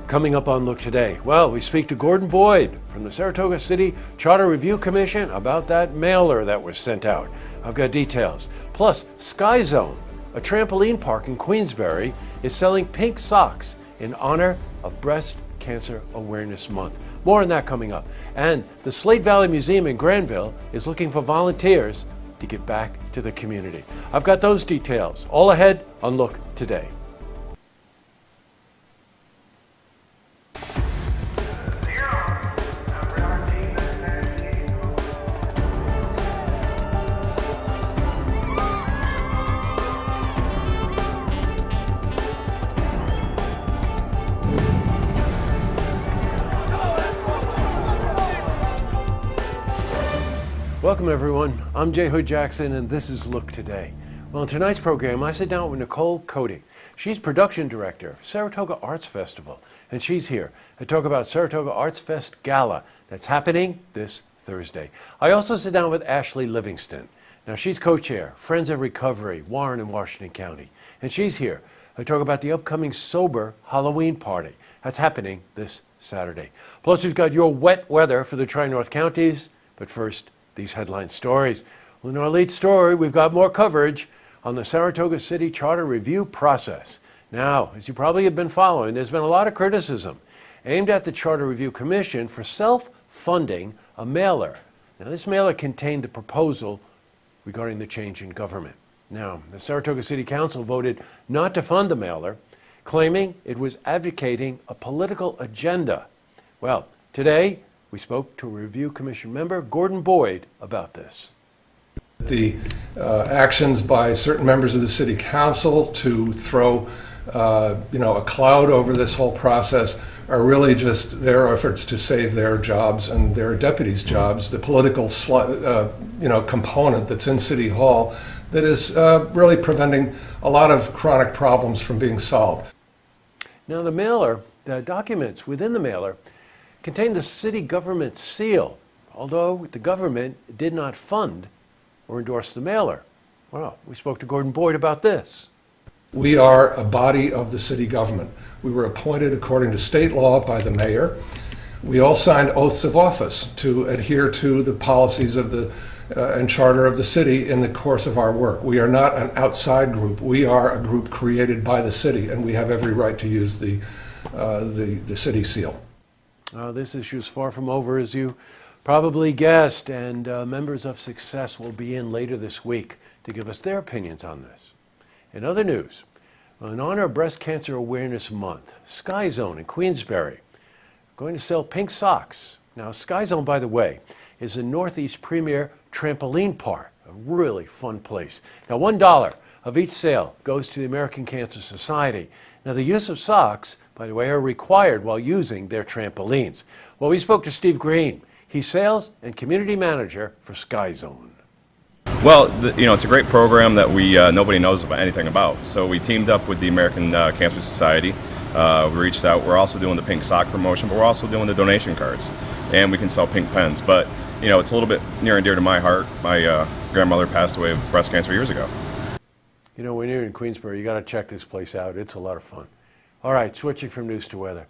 Coming up on Look Today, well, we speak to Gordon Boyd from the Saratoga City Charter Review Commission about that mailer that was sent out. I've got details. Plus, Sky Zone, a trampoline park in Queensbury, is selling pink socks in honor of Breast Cancer Awareness Month. More on that coming up. And the Slate Valley Museum in Granville is looking for volunteers to give back to the community. I've got those details all ahead on Look Today. Welcome everyone, I'm Jay Hood Jackson and this is Look Today. Well, in tonight's program I sit down with Nicole Cody. She's production director of Saratoga Arts Festival and she's here to talk about Saratoga Arts Fest Gala that's happening this Thursday. I also sit down with Ashley Livingston. Now she's co-chair, Friends of Recovery, Warren and Washington County. And she's here to talk about the upcoming Sober Halloween party that's happening this Saturday. Plus we've got your wet weather for the Tri-North counties, but first, these headline stories. Well, in our lead story, we've got more coverage on the Saratoga City Charter Review process. Now, as you probably have been following, there's been a lot of criticism aimed at the Charter Review Commission for self-funding a mailer. Now, this mailer contained the proposal regarding the change in government. Now, the Saratoga City Council voted not to fund the mailer, claiming it was advocating a political agenda. Well, today, we spoke to a Review Commission member, Gordon Boyd, about this. The actions by certain members of the City Council to throw a cloud over this whole process are really just their efforts to save their jobs and their deputies' jobs. The political component that's in City Hall that is really preventing a lot of chronic problems from being solved. Now the mailer, the documents within the mailer, contained the city government seal, although the government did not fund or endorse the mailer. Well, we spoke to Gordon Boyd about this. We are a body of the city government. We were appointed according to state law by the mayor. We all signed oaths of office to adhere to the policies of the and charter of the city in the course of our work. We are not an outside group. We are a group created by the city, and we have every right to use the city seal. This issue is far from over, as you probably guessed, and members of Success will be in later this week to give us their opinions on this. In other news, in honor of Breast Cancer Awareness Month, Sky Zone in Queensbury going to sell pink socks. Now, Sky Zone, by the way, is the Northeast premier trampoline park, a really fun place. Now, $1 of each sale goes to the American Cancer Society. Now, the use of socks, by the way, are required while using their trampolines. Well, we spoke to Steve Green. He's sales and community manager for Sky Zone. Well, it's a great program that nobody knows anything about. So we teamed up with the American Cancer Society. We reached out. We're also doing the pink sock promotion, but we're also doing the donation cards. And we can sell pink pens. But, it's a little bit near and dear to my heart. My grandmother passed away of breast cancer years ago. When you're in Queensbury, you got to check this place out. It's a lot of fun. All right, switching from news to weather.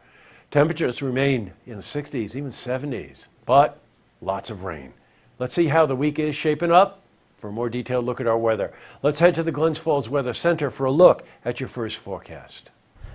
Temperatures remain in the 60s, even 70s, but lots of rain. Let's see how the week is shaping up. For a more detailed look at our weather, let's head to the Glens Falls Weather Center for a look at your first forecast.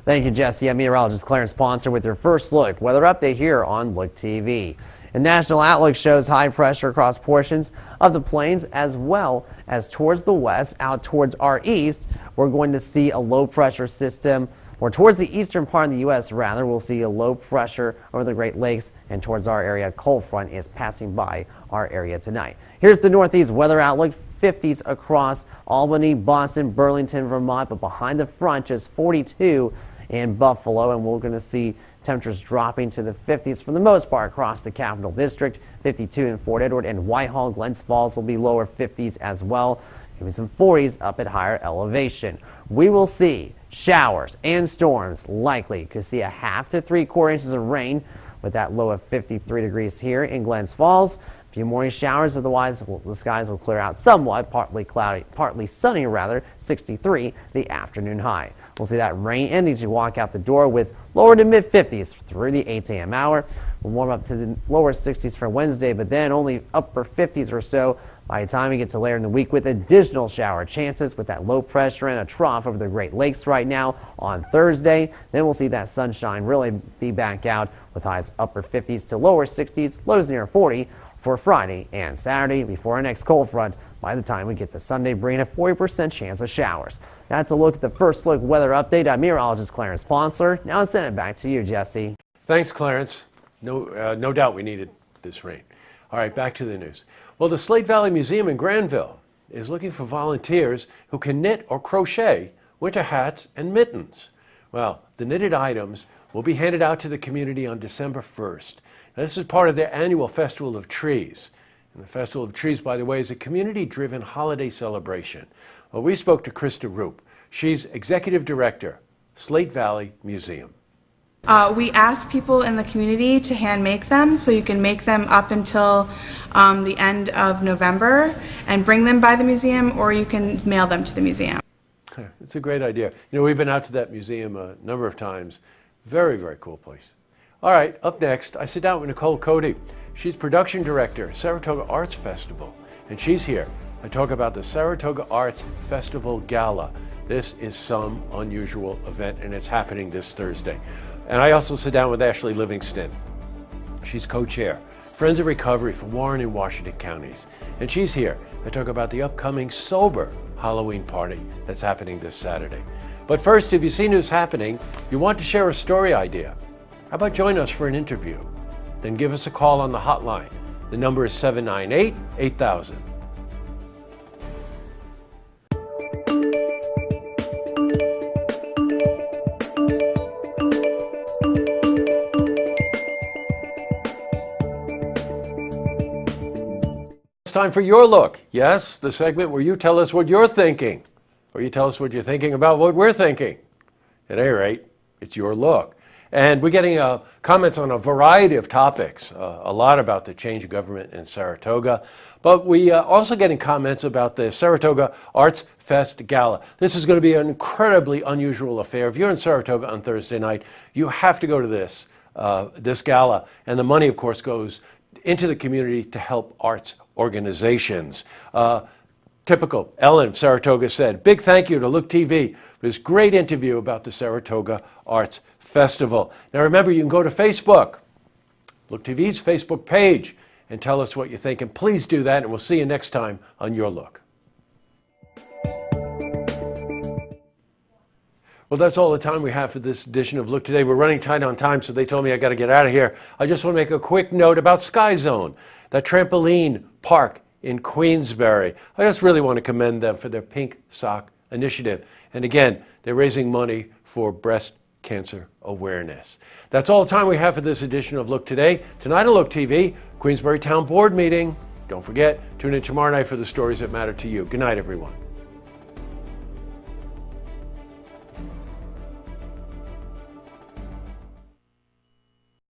Thank you, Jesse. I'm meteorologist Clarence Sponsor with your first look weather update here on Look TV. A national outlook shows high pressure across portions of the plains as well as towards the west. Out towards our east, we're going to see a low pressure system, or towards the eastern part of the U.S. rather, we'll see a low pressure over the Great Lakes, and towards our area, a cold front is passing by our area tonight. Here's the Northeast weather outlook. 50s across Albany, Boston, Burlington, Vermont, but behind the front, just 42 in Buffalo, and we're going to see temperatures dropping to the 50s for the most part across the Capital District. 52 in Fort Edward and Whitehall. Glens Falls will be lower 50s as well. Maybe some 40s up at higher elevation. We will see showers and storms likely. Could see a half to 3/4 inches of rain with that low of 53 degrees here in Glens Falls. A few morning showers, otherwise the skies will clear out somewhat, partly cloudy, partly sunny rather, 63 the afternoon high. We'll see that rain ending as you walk out the door with lower to mid 50s through the 8 a.m. hour. We'll warm up to the lower 60s for Wednesday, but then only upper 50s or so by the time we get to later in the week, with additional shower chances with that low pressure and a trough over the Great Lakes right now on Thursday. Then we'll see that sunshine really be back out with highs upper 50s to lower 60s, lows near 40 for Friday and Saturday before our next cold front. By the time we get to Sunday, bringing a 40% chance of showers. That's a look at the first look weather update. I'm meteorologist Clarence Ponsler. Now I'll send it back to you, Jesse. Thanks, Clarence. No doubt we needed this rain. All right, back to the news. Well, the Slate Valley Museum in Granville is looking for volunteers who can knit or crochet winter hats and mittens. Well, the knitted items will be handed out to the community on December 1st. Now, this is part of their annual Festival of Trees. And the Festival of Trees, by the way, is a community-driven holiday celebration. Well, we spoke to Krista Roop. She's Executive Director, Slate Valley Museum. We ask people in the community to hand make them, so you can make them up until the end of November and bring them by the museum, or you can mail them to the museum. It's a great idea. You know, we've been out to that museum a number of times. Very, very cool place. All right, up next, I sit down with Nicole Cody. She's Production Director, Saratoga Arts Festival, and she's here to talk about the Saratoga Arts Festival Gala. This is some unusual event, and it's happening this Thursday. And I also sit down with Ashley Livingston. She's co-chair, Friends of Recovery for Warren and Washington counties. And she's here to talk about the upcoming sober Halloween party that's happening this Saturday. But first, if you see news happening, you want to share a story idea, how about join us for an interview? Then give us a call on the hotline. The number is 798-8000. It's time for Your Look. Yes, the segment where you tell us what you're thinking, or you tell us what you're thinking about what we're thinking. At any rate, it's Your Look. And we're getting comments on a variety of topics, a lot about the change of government in Saratoga, but we are also getting comments about the Saratoga Arts Fest Gala. This is going to be an incredibly unusual affair. If you're in Saratoga on Thursday night, you have to go to this gala, and the money, of course, goes into the community to help arts organizations. Typical, Ellen of Saratoga said, big thank you to Look TV for this great interview about the Saratoga Arts Festival. Now remember, you can go to Facebook, Look TV's Facebook page, and tell us what you think. And please do that, and we'll see you next time on Your Look. Well, that's all the time we have for this edition of Look Today. We're running tight on time, so they told me I got to get out of here. I just want to make a quick note about Sky Zone, that trampoline park in Queensbury. I just really want to commend them for their Pink Sock initiative. And again, they're raising money for breast cancer awareness. That's all the time we have for this edition of Look Today. Tonight on Look TV, Queensbury Town Board meeting. Don't forget, tune in tomorrow night for the stories that matter to you. Good night, everyone.